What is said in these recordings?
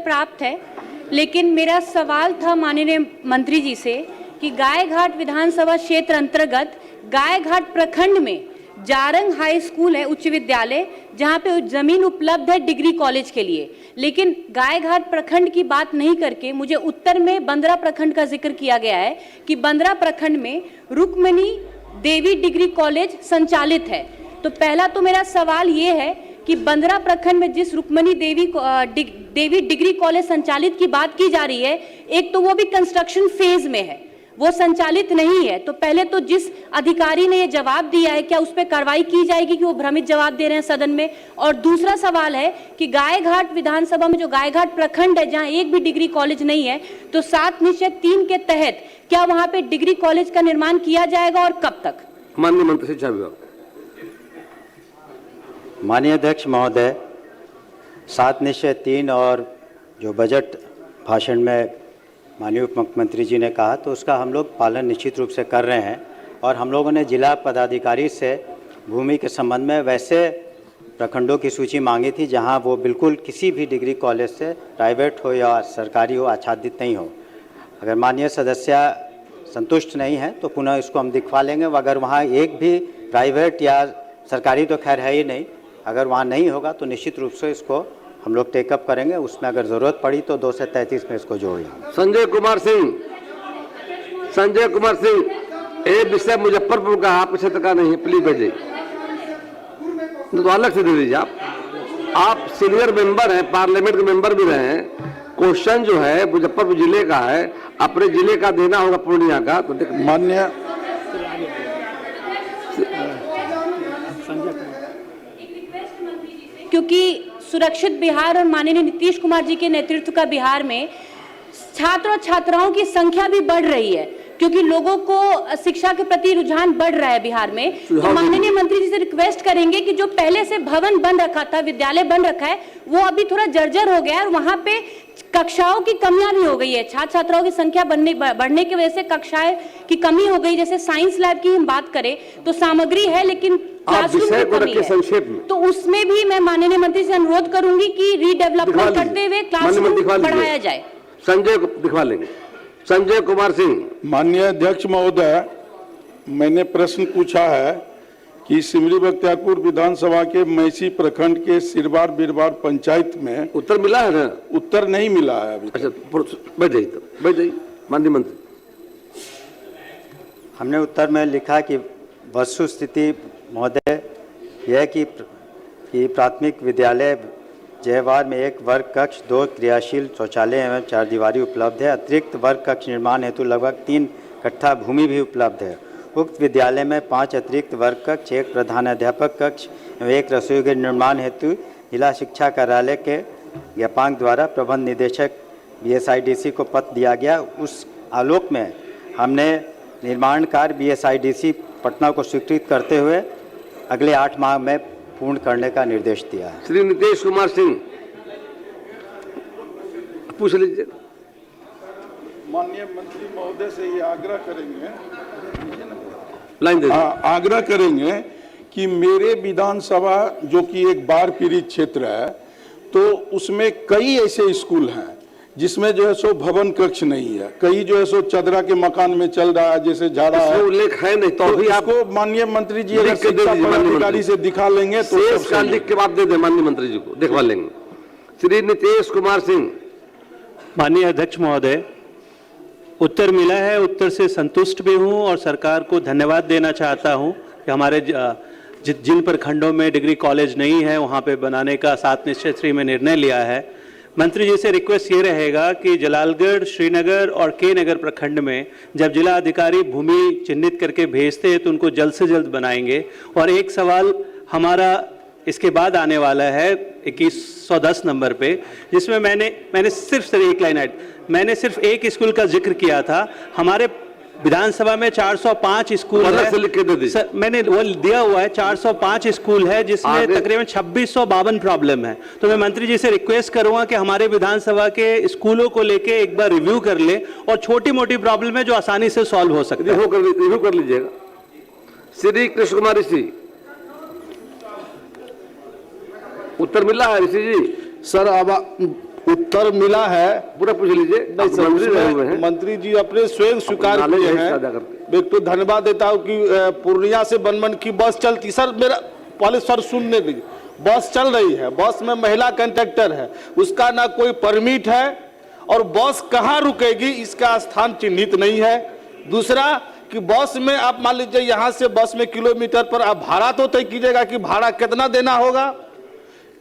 प्राप्त है, लेकिन मेरा सवाल था माननीय मंत्री जी से कि गायघाट विधानसभा क्षेत्र अंतर्गत गायघाट प्रखंड में जारंग हाई स्कूल है, उच्च विद्यालय, जहां पे जमीन उपलब्ध है डिग्री कॉलेज के लिए, लेकिन गायघाट प्रखंड की बात नहीं करके मुझे उत्तर में बंदरा प्रखंड का जिक्र किया गया है कि बंदरा प्रखंड में रुक्मणी देवी डिग्री कॉलेज संचालित है। तो पहला तो मेरा सवाल ये है कि बंदरा प्रखंड में जिस रुक्मणी देवी डिग्री कॉलेज संचालित की बात की जा रही है, एक तो वो भी कंस्ट्रक्शन फेज में है, वो संचालित नहीं है। तो पहले तो जिस अधिकारी ने ये जवाब दिया है, क्या उस पर कार्रवाई की जाएगी कि वो भ्रमित जवाब दे रहे हैं सदन में? और दूसरा सवाल है कि गायघाट विधानसभा में जो गायघाट प्रखंड है, जहां एक भी डिग्री कॉलेज नहीं है, तो 7/3 के तहत क्या वहां पे डिग्री कॉलेज का निर्माण किया जाएगा और कब तक? माननीय मंत्री शिक्षा विभाग। माननीय अध्यक्ष महोदय, 7/3 और जो बजट भाषण में माननीय उप मुख्यमंत्री जी ने कहा, तो उसका हम लोग पालन निश्चित रूप से कर रहे हैं। और हम लोगों ने जिला पदाधिकारी से भूमि के संबंध में वैसे प्रखंडों की सूची मांगी थी जहां वो बिल्कुल किसी भी डिग्री कॉलेज से, प्राइवेट हो या सरकारी हो, आच्छादित नहीं हो। अगर माननीय सदस्य संतुष्ट नहीं है तो पुनः इसको हम दिखवा लेंगे। अगर वहाँ एक भी प्राइवेट या सरकारी तो खैर है ही नहीं, अगर वहाँ नहीं होगा तो निश्चित रूप से इसको हम लोग टेकअप करेंगे। उसमें अगर ज़रूरत पड़ी तो 2 से 33 में इसको जोड़ लेंगे। संजय कुमार सिंह, ये विषय मुजफ्फरपुर का, आप क्षेत्र का नहीं है, प्लीज भेजिए, तो अलग से दे दीजिए। आप सीनियर मेंबर हैं, पार्लियामेंट के मेंबर भी रहे हैं। क्वेश्चन जो है मुजफ्फरपुर जिले का है, अपने जिले का देना होगा, पूर्णिया का। तो मान्य क्योंकि सुरक्षित बिहार और माननीय नीतीश कुमार जी के नेतृत्व का बिहार में छात्र और छात्राओं की संख्या भी बढ़ रही है, क्योंकि लोगों को शिक्षा के प्रति रुझान बढ़ रहा है बिहार में। तो माननीय मंत्री जी से रिक्वेस्ट करेंगे कि जो पहले से भवन बन रखा था, विद्यालय बन रखा है, वो अभी थोड़ा जर्जर हो गया है और वहां पे कक्षाओं की कमियां भी हो गई है। छात्र छात्राओं की संख्या बढ़ने की वजह से कक्षाएं की कमी हो गई। जैसे साइंस लैब की हम बात करें तो सामग्री है, लेकिन क्लासरूम की कमी है। तो उसमें भी मैं माननीय मंत्री से अनुरोध करूंगी कि रीडेवलपमेंट करते हुए क्लासरूम बढ़ाया जाए। संजय को दिखवा लेंगे। संजय कुमार सिंह। माननीय अध्यक्ष महोदय, मैंने प्रश्न पूछा है कि सिमरी बख्तियारपुर विधानसभा के मैसी प्रखंड के सिरबार बिरबार पंचायत में उत्तर मिला है ना? उत्तर नहीं मिला है अभी। अच्छा, बैठ जाइए माननीय मंत्री। हमने उत्तर में लिखा कि वस्तु स्थिति महोदय यह कि प्राथमिक विद्यालय जयवार में 1 वर्ग कक्ष, 2 क्रियाशील शौचालय एवं 4 दीवारी उपलब्ध है। अतिरिक्त वर्ग कक्ष निर्माण हेतु लगभग 3 कट्ठा भूमि भी उपलब्ध है। उक्त विद्यालय में 5 अतिरिक्त वर्ग कक्ष, 1 प्रधानाध्यापक कक्ष एवं 1 रसोई गृह निर्माण हेतु जिला शिक्षा कार्यालय के ज्ञापांक द्वारा प्रबंध निदेशक BSIDC को पत्र दिया गया। उस आलोक में हमने निर्माण कार्य BSIDC पटना को स्वीकृत करते हुए अगले 8 माह में पूर्ण करने का निर्देश दिया है। श्री नीतीश कुमार सिंह, पूछ लीजिए। माननीय मंत्री महोदय से ये आग्रह करेंगे, लाइन आग्रह करेंगे कि मेरे विधानसभा जो कि एक बाढ़ पीड़ित क्षेत्र है, तो उसमें कई ऐसे स्कूल हैं जिसमें जो है सो भवन कक्ष नहीं है, कई जो है सो चदरा के मकान में चल रहा है, जैसे झाड़ा है, उल्लेख है नहीं। तो अभी आपको माननीय मंत्री जी अगर शिक्षा पदाधिकारी से दिखा लेंगे तो इसका लिख के बाद दे दे, माननीय मंत्री जी को दिखवा लेंगे। श्री नीतीश कुमार सिंह। माननीय अध्यक्ष महोदय, उत्तर मिला है, उत्तर से संतुष्ट भी हूं और सरकार को धन्यवाद देना चाहता हूं कि हमारे जिन प्रखंडों में डिग्री कॉलेज नहीं है वहां पे बनाने का 7/3 में निर्णय लिया है। मंत्री जी से रिक्वेस्ट ये रहेगा कि जलालगढ़, श्रीनगर और के नगर प्रखंड में जब जिला अधिकारी भूमि चिन्हित करके भेजते हैं तो उनको जल्द से जल्द बनाएंगे। और एक सवाल हमारा इसके बाद आने वाला है 2110 नंबर पे, जिसमें मैंने सिर्फ एक लाइन ऐड, मैंने सिर्फ एक स्कूल का जिक्र किया था। हमारे विधानसभा में 405 स्कूल है सर, मैंने वो दिया हुआ है 405 स्कूल है जिसमें तकरीबन 2652 प्रॉब्लम है। तो मैं मंत्री जी से रिक्वेस्ट करूंगा कि हमारे विधानसभा के स्कूलों को लेके एक बार रिव्यू कर ले और छोटी मोटी प्रॉब्लम है जो आसानी से सॉल्व हो सकती है, रिव्यू कर लीजिएगा। श्री कृष्ण कुमार ऋषि, उत्तर मिला है ऋषि जी? सर अब उत्तर मिला है। पूरा पूछ लीजिए। नहीं आप सर, मंत्री रहे हुए उसमें हैं। मंत्री जी अपने स्वयं स्वीकार नाले किए है हैं। इसका अदा करके। एक तो धन्यवाद देता हूँ कि पूर्णिया से बनमन की बस चलती। सर मेरा पहले सर सुनने दीजिए, बस चल रही है, बस में महिला कंडक्टर है, उसका ना कोई परमिट है और बस कहाँ रुकेगी इसका स्थान चिन्हित नहीं है। दूसरा कि बस में आप मान लीजिए यहाँ से बस में किलोमीटर पर आप भाड़ा तो तय कीजिएगा कि भाड़ा कितना देना होगा,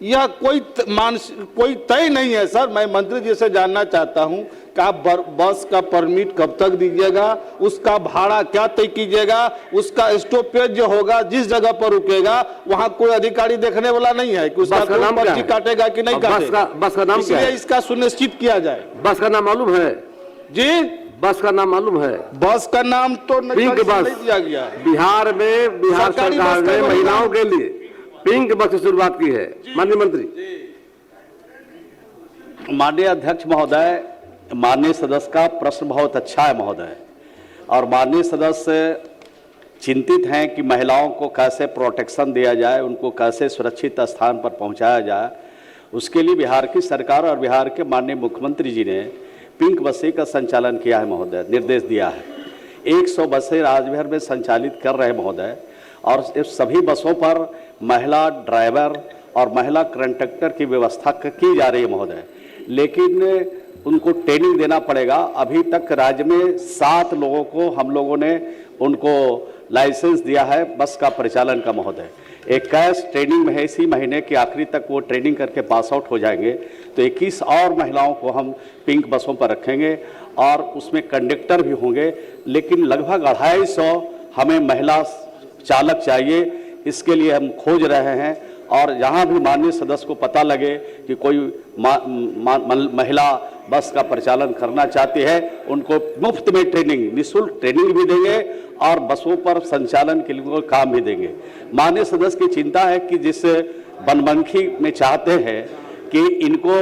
यह कोई तय नहीं है। सर मैं मंत्री जी से जानना चाहता हूं कि आप बस का परमिट कब तक दीजिएगा, उसका भाड़ा क्या तय कीजिएगा, उसका स्टॉपेज जो होगा जिस जगह पर रुकेगा वहां कोई अधिकारी देखने वाला नहीं है कि उसका बस का नाम क्या पर्ची है? काटेगा कि नहीं काटेगा। बस का नाम क्या इसलिए है? इसका सुनिश्चित किया जाए। बस का नाम मालूम है जी बस का नाम मालूम है? बस का नाम तो पिंक बस नहीं दिया गया है। बिहार में बिहार सरकारी सरकार बस का ने नाम- महिलाओं के लिए पिंक बस की शुरुआत की है। माननीय मंत्री। माननीय अध्यक्ष महोदय, माननीय सदस्य का प्रश्न बहुत अच्छा है महोदय, और माननीय सदस्य चिंतित हैं कि महिलाओं को कैसे प्रोटेक्शन दिया जाए, उनको कैसे सुरक्षित स्थान पर पहुंचाया जाए। उसके लिए बिहार की सरकार और बिहार के माननीय मुख्यमंत्री जी ने पिंक बसें का संचालन किया है महोदय, निर्देश दिया है। 100 बसें राज्य भर में संचालित कर रहे हैं महोदय, और इस सभी बसों पर महिला ड्राइवर और महिला कंडक्टर की व्यवस्था की जा रही है महोदय। लेकिन उनको ट्रेनिंग देना पड़ेगा। अभी तक राज्य में 7 लोगों को हम लोगों ने उनको लाइसेंस दिया है बस का परिचालन का महोदय। 21 ट्रेनिंग में है, इसी महीने के आखिरी तक वो ट्रेनिंग करके पास आउट हो जाएंगे। तो 21 और महिलाओं को हम पिंक बसों पर रखेंगे और उसमें कंडक्टर भी होंगे। लेकिन लगभग 250 हमें महिला चालक चाहिए, इसके लिए हम खोज रहे हैं। और जहां भी माननीय सदस्य को पता लगे कि कोई महिला बस का परिचालन करना चाहती है, उनको मुफ्त में ट्रेनिंग, निःशुल्क ट्रेनिंग भी देंगे और बसों पर संचालन के लिए काम भी देंगे। माननीय सदस्य की चिंता है कि जिस बनमनखी में चाहते हैं कि इनको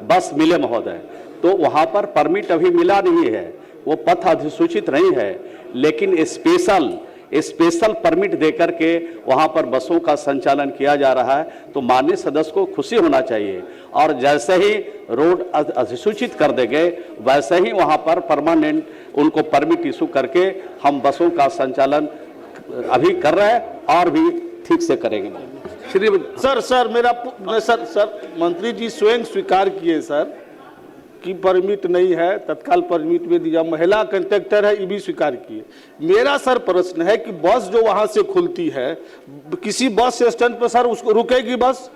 बस मिले महोदय, तो वहां पर परमिट अभी मिला नहीं है, वो पथ अधिसूचित नहीं है, लेकिन स्पेशल परमिट देकर के वहां पर बसों का संचालन किया जा रहा है। तो माननीय सदस्य को खुशी होना चाहिए, और जैसे ही रोड अधिसूचित कर देंगे वैसे ही वहां पर परमानेंट उनको परमिट इशू करके हम बसों का संचालन अभी कर रहे हैं और भी ठीक से करेंगे। श्री सर मंत्री जी स्वयं स्वीकार किए सर कि परमिट नहीं है, तत्काल परमिट भी दिया, महिला कंडक्टर है, ये भी स्वीकार किए। मेरा सर प्रश्न है कि बस जो वहां से खुलती है, किसी बस स्टैंड पर सर उसको रुकेगी बस,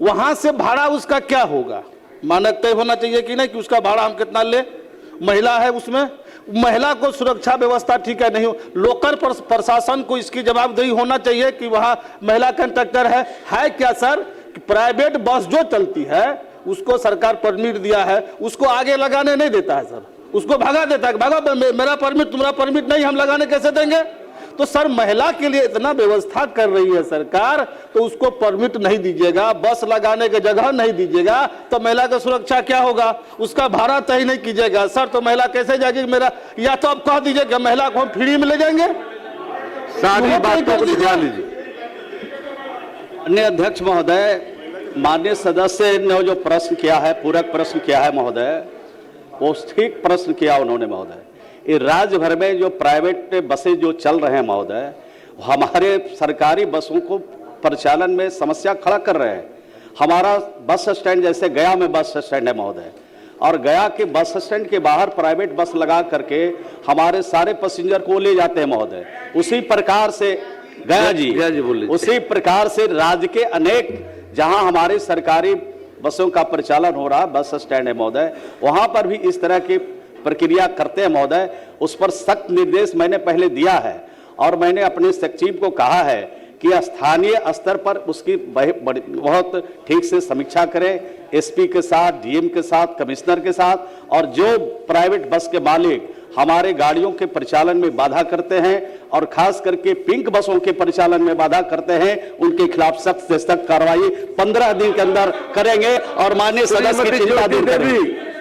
वहां से भाड़ा उसका क्या होगा? मानक तय होना चाहिए कि नहीं कि उसका भाड़ा हम कितना ले, महिला है उसमें, महिला को सुरक्षा व्यवस्था ठीक है नहीं हो, लोकल प्रशासन को इसकी जवाबदेही होना चाहिए कि वहां महिला कंडक्टर है क्या सर? कि प्राइवेट बस जो चलती है उसको सरकार परमिट दिया है, उसको आगे लगाने नहीं देता है सर, उसको भगा देता है, भगा मेरा परमिट तुम्हारा परमिट नहीं, हम लगाने कैसे देंगे? तो सर महिला के लिए इतना व्यवस्था कर रही है सरकार, तो उसको परमिट नहीं दीजिएगा, बस लगाने की जगह नहीं दीजिएगा, तो महिला का सुरक्षा क्या होगा? उसका भाड़ा तय नहीं कीजिएगा सर, तो महिला कैसे जाएगी? मेरा या तो आप कह दीजिए कि महिला को हम फ्री में ले जाएंगे। सारी बातों को ध्यान लीजिए। माननीय अध्यक्ष महोदय, माननीय सदस्य ने जो प्रश्न किया है, पूरक प्रश्न किया है महोदय, वो ठीक प्रश्न किया उन्होंने महोदय। ये राज्य भर में जो प्राइवेट बसें जो चल रहे हैं महोदय, हमारे सरकारी बसों को परिचालन में समस्या खड़ा कर रहे हैं। हमारा बस स्टैंड जैसे गया में बस स्टैंड है महोदय, और गया के बस स्टैंड के बाहर प्राइवेट बस लगा करके हमारे सारे पैसेंजर को ले जाते हैं महोदय। उसी प्रकार से गया जी बोलिए, उसी प्रकार से राज्य के अनेक जहां हमारे सरकारी बसों का परिचालन हो रहा बस स्टैंड है महोदय, वहां पर भी इस तरह की प्रक्रिया करते हैं महोदय। उस पर सख्त निर्देश मैंने पहले दिया है, और मैंने अपने सचिव को कहा है कि स्थानीय स्तर पर उसकी बहुत ठीक से समीक्षा करें, एसपी के साथ, डीएम के साथ, कमिश्नर के साथ, और जो प्राइवेट बस के मालिक हमारे गाड़ियों के परिचालन में बाधा करते हैं और खास करके पिंक बसों के परिचालन में बाधा करते हैं, उनके खिलाफ सख्त से सख्त कार्रवाई 15 दिन के अंदर करेंगे और माननीय सदस्य की चिंता दूर करेंगे।